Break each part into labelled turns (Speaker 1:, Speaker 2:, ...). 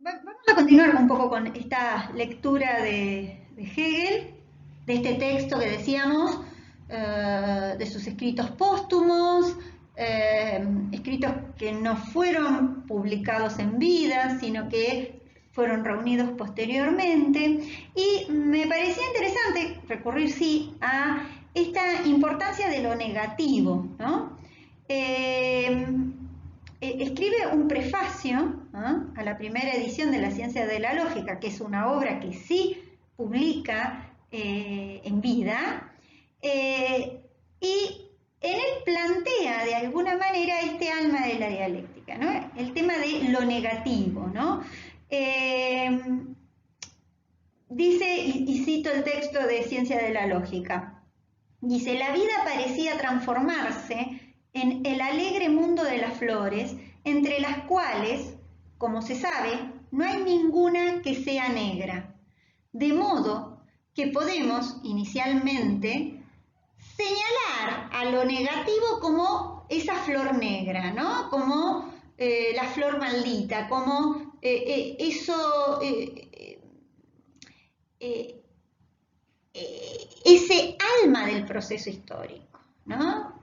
Speaker 1: Vamos a continuar un poco con esta lectura de Hegel, de este texto que decíamos, de sus escritos póstumos, escritos que no fueron publicados en vida, sino que fueron reunidos posteriormente. Y me parecía interesante recurrir, sí, a esta importancia de lo negativo, ¿no? Escribe un prefacio, ¿no?, a la primera edición de la Ciencia de la Lógica, que es una obra que sí publica en vida, y en él plantea de alguna manera este alma de la dialéctica, ¿no?, el tema de lo negativo, ¿no? Dice, y cito el texto de Ciencia de la Lógica, dice: la vida parecía transformarse en el alegre mundo de las flores, entre las cuales, como se sabe, no hay ninguna que sea negra. De modo que podemos, inicialmente, señalar a lo negativo como esa flor negra, ¿no? Como la flor maldita, como eso... ese alma del proceso histórico, ¿no?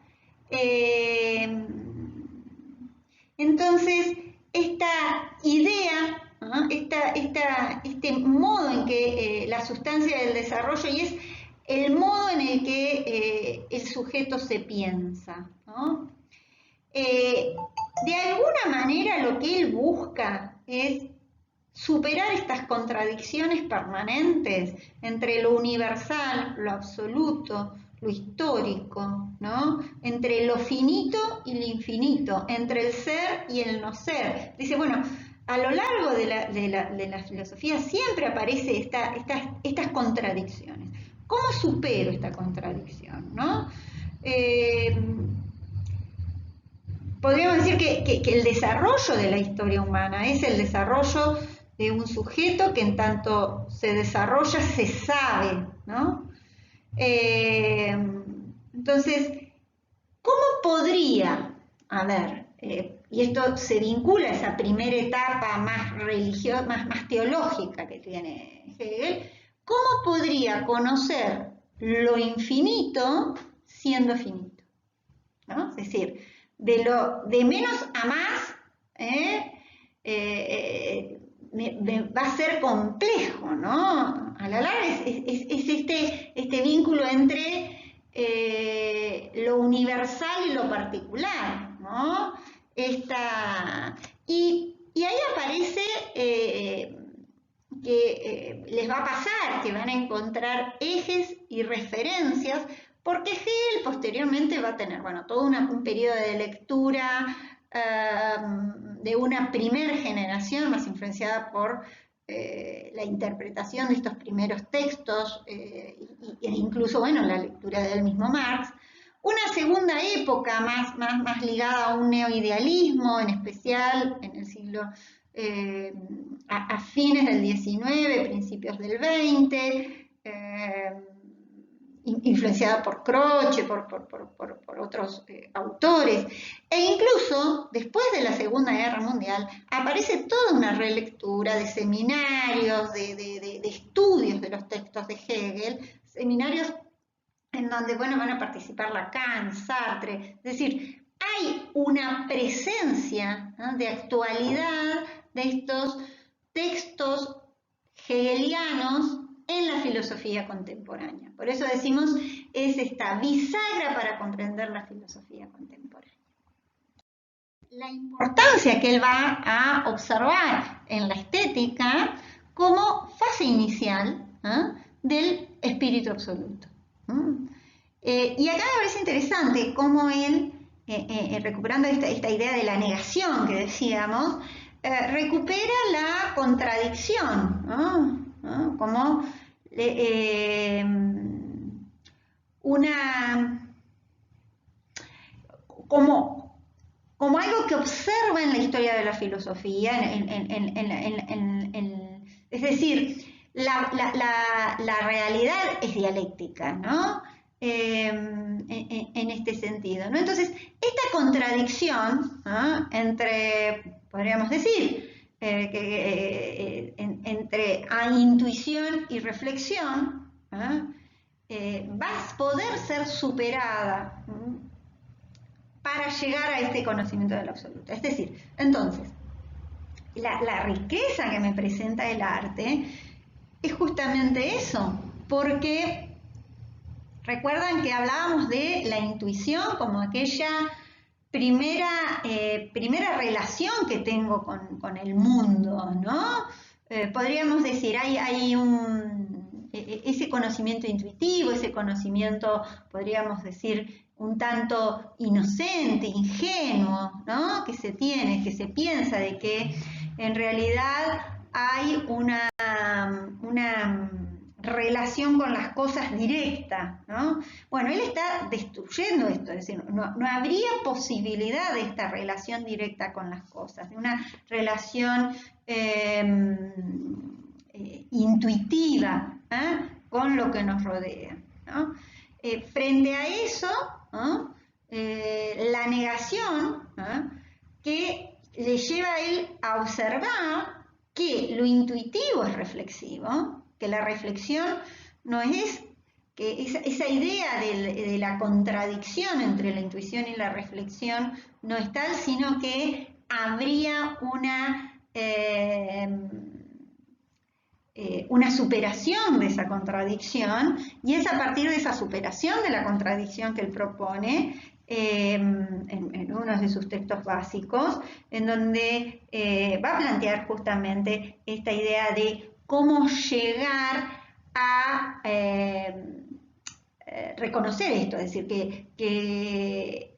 Speaker 1: Entonces, esta idea, ¿no?, este modo en que la sustancia del desarrollo, y es el modo en el que el sujeto se piensa, ¿no? De alguna manera lo que él busca es superar estas contradicciones permanentes entre lo universal, lo absoluto, lo histórico, ¿no?, entre lo finito y lo infinito, entre el ser y el no ser. Dice, bueno, a lo largo de la filosofía siempre aparecen estas contradicciones. ¿Cómo supero esta contradicción, no? Podríamos decir que el desarrollo de la historia humana es el desarrollo de un sujeto que en tanto se desarrolla se sabe, ¿no? Entonces, ¿cómo podría, a ver, y esto se vincula a esa primera etapa más religiosa, más teológica que tiene Hegel, ¿cómo podría conocer lo infinito siendo finito, ¿no? Es decir, de menos a más, va a ser complejo, ¿no? A la larga es este vínculo entre lo universal y lo particular, ¿no? Y ahí aparece que les va a pasar, que van a encontrar ejes y referencias, porque Hegel posteriormente va a tener, bueno, todo un periodo de lectura de una primera generación más influenciada por la interpretación de estos primeros textos e incluso, bueno, la lectura del mismo Marx. Una segunda época más ligada a un neoidealismo, en especial en el siglo a fines del XIX, principios del XX, influenciada por Croce, por otros autores, e incluso después de la Segunda Guerra Mundial aparece toda una relectura de seminarios, de estudios de los textos de Hegel, seminarios en donde, bueno, van a participar Lacan, Sartre, es decir, hay una presencia, ¿no?, de actualidad de estos textos hegelianos en la filosofía contemporánea. Por eso decimos, es esta bisagra para comprender la filosofía contemporánea. La importancia que él va a observar en la estética como fase inicial, ¿eh?, del espíritu absoluto. Y acá me parece interesante cómo él, recuperando esta idea de la negación que decíamos, recupera la contradicción, ¿no? Como como algo que observa en la historia de la filosofía, es decir, la realidad es dialéctica, ¿no? En este sentido, ¿no? Entonces, esta contradicción, ¿no?, entre, podríamos decir, entre intuición y reflexión, va a poder ser superada para llegar a este conocimiento del absoluto. Es decir, entonces, la riqueza que me presenta el arte es justamente eso, porque recuerdan que hablábamos de la intuición como aquella primera relación que tengo con el mundo, ¿no? Podríamos decir, hay ese conocimiento intuitivo, ese conocimiento, podríamos decir, un tanto inocente, ingenuo, ¿no? Que se tiene, que se piensa de que en realidad hay una relación con las cosas directa, ¿no? Bueno, él está destruyendo esto, es decir, no habría posibilidad de esta relación directa con las cosas, de una relación intuitiva con lo que nos rodea, ¿no? Frente a eso, ¿no? La negación, ¿no? Que le lleva a él a observar que lo intuitivo es reflexivo, que la reflexión no es que esa idea de la contradicción entre la intuición y la reflexión no es tal, sino que habría una superación de esa contradicción, y es a partir de esa superación de la contradicción que él propone en uno de sus textos básicos, en donde va a plantear justamente esta idea de cómo llegar a reconocer esto, es decir, que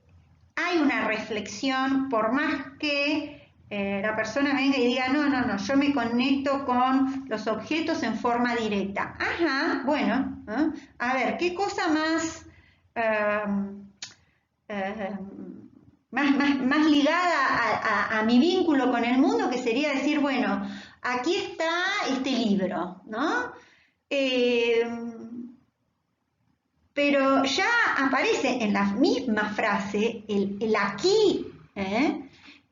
Speaker 1: hay una reflexión, por más que la persona venga y diga, no, yo me conecto con los objetos en forma directa. Ajá, bueno, a ver, ¿qué cosa más ligada a mi vínculo con el mundo, que sería decir, bueno, aquí está este libro, ¿no? Pero ya aparece en la misma frase el aquí.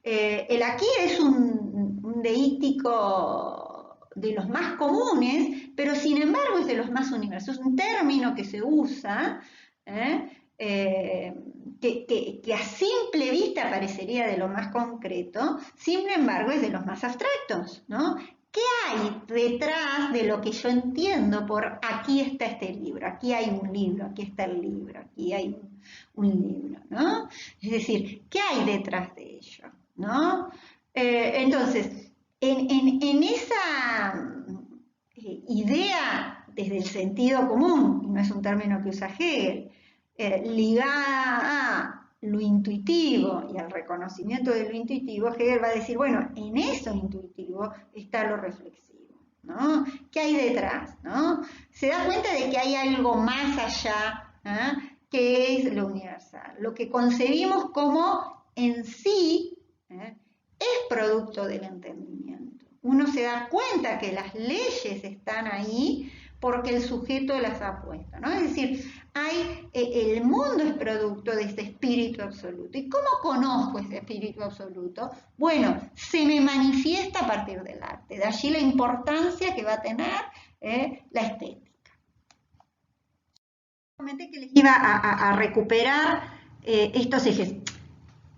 Speaker 1: El aquí es un deítico de los más comunes, pero sin embargo es de los más universales. Es un término que se usa, que a simple vista parecería de lo más concreto, sin embargo es de los más abstractos, ¿no? ¿Qué hay detrás de lo que yo entiendo por aquí está este libro, aquí hay un libro, aquí está el libro, aquí hay un libro, ¿no? Es decir, ¿qué hay detrás de ello, ¿no? Entonces, en esa idea desde el sentido común, y no es un término que usa Hegel, ligada a lo intuitivo y al reconocimiento de lo intuitivo, Hegel va a decir, bueno, en eso intuitivo está lo reflexivo, ¿no? ¿Qué hay detrás, no? Se da cuenta de que hay algo más allá, que es lo universal. Lo que concebimos como en sí es producto del entendimiento. Uno se da cuenta que las leyes están ahí porque el sujeto las ha puesto, ¿no? Es decir, el mundo es producto de este espíritu absoluto. ¿Y cómo conozco ese espíritu absoluto? Bueno, se me manifiesta a partir del arte. De allí la importancia que va a tener la estética. Comenté que les iba a recuperar estos ejes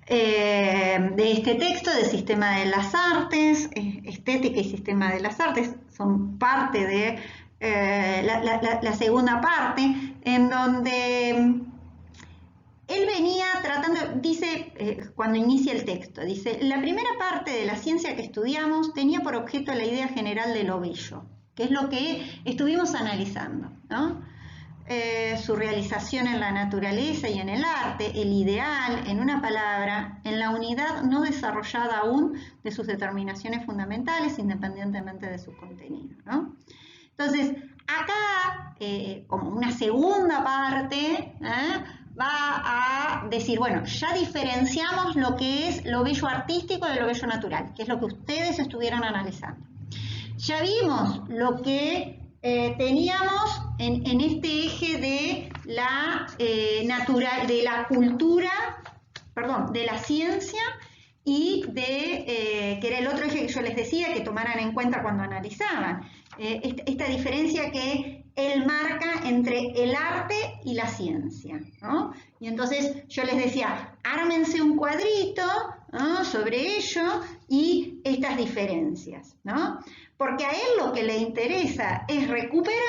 Speaker 1: de este texto del Sistema de las Artes. Estética y Sistema de las Artes son parte de la segunda parte, en donde él venía tratando, dice, cuando inicia el texto, dice, la primera parte de la ciencia que estudiamos tenía por objeto la idea general de lo bello, que es lo que estuvimos analizando, ¿no? Su realización en la naturaleza y en el arte, el ideal, en una palabra, en la unidad no desarrollada aún de sus determinaciones fundamentales, independientemente de su contenido, ¿no? Entonces, acá, como una segunda parte, va a decir, bueno, ya diferenciamos lo que es lo bello artístico de lo bello natural, que es lo que ustedes estuvieron analizando. Ya vimos lo que teníamos en este eje de la cultura, perdón, de la ciencia y que era el otro eje que yo les decía que tomaran en cuenta cuando analizaban. Esta diferencia que él marca entre el arte y la ciencia, ¿no? Y entonces yo les decía, ármense un cuadrito, ¿no?, sobre ello y estas diferencias, ¿no? Porque a él lo que le interesa es recuperar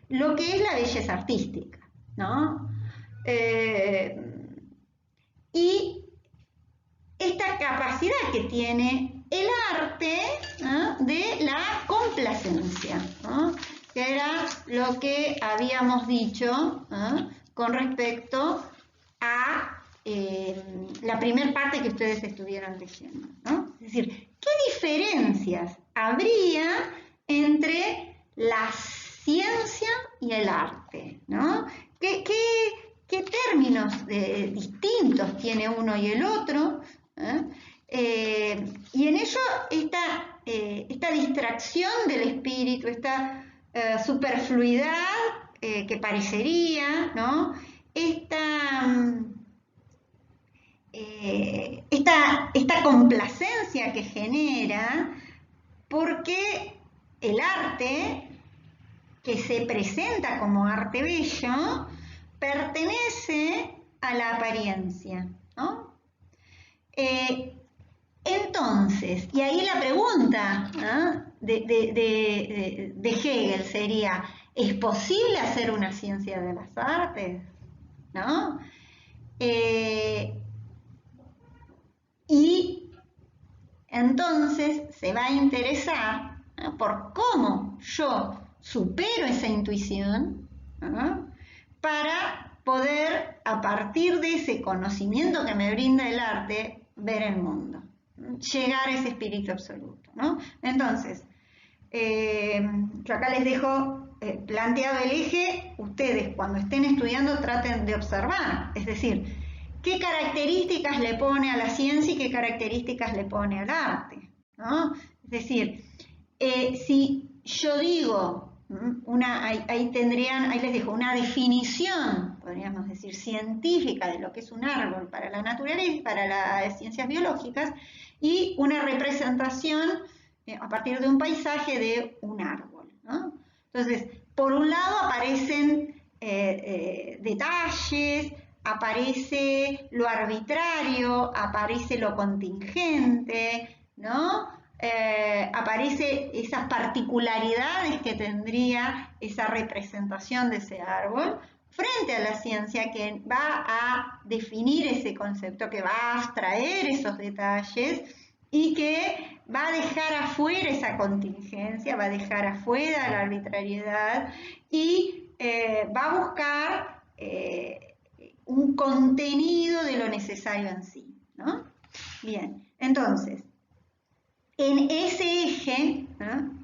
Speaker 1: lo que es la belleza artística, ¿no? Y esta capacidad que tiene el arte, ¿no?, de la complacencia, ¿no?, que era lo que habíamos dicho, ¿no?, con respecto a la primera parte que ustedes estuvieron leyendo, ¿no? Es decir, ¿qué diferencias habría entre la ciencia y el arte, ¿no? ¿Qué términos distintos tiene uno y el otro? Y en ello esta distracción del espíritu, esta superfluidad que parecería, ¿no?, esta complacencia que genera, porque el arte que se presenta como arte bello pertenece a la apariencia, ¿no? Entonces, y ahí la pregunta, ¿no?, de Hegel sería, ¿es posible hacer una ciencia de las artes? ¿No? Y entonces se va a interesar, ¿no?, por cómo yo supero esa intuición, ¿no?, para poder, a partir de ese conocimiento que me brinda el arte, ver el mundo, llegar a ese espíritu absoluto, ¿no? Entonces, yo acá les dejo planteado el eje. Ustedes cuando estén estudiando traten de observar, es decir, qué características le pone a la ciencia y qué características le pone al arte, ¿no? Es decir, si yo digo, ahí les dejo una definición, podríamos decir, científica de lo que es un árbol para la naturaleza, para las ciencias biológicas, y una representación a partir de un paisaje de un árbol, ¿no? Entonces, por un lado aparecen detalles, aparece lo arbitrario, aparece lo contingente, ¿no? Aparece esas particularidades que tendría esa representación de ese árbol frente a la ciencia, que va a definir ese concepto, que va a abstraer esos detalles y que va a dejar afuera esa contingencia, va a dejar afuera la arbitrariedad y va a buscar un contenido de lo necesario en sí, ¿no? Bien, entonces, en ese eje, ¿no?,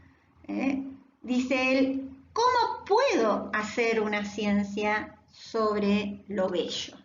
Speaker 1: dice él, ¿cómo puedo hacer una ciencia sobre lo bello?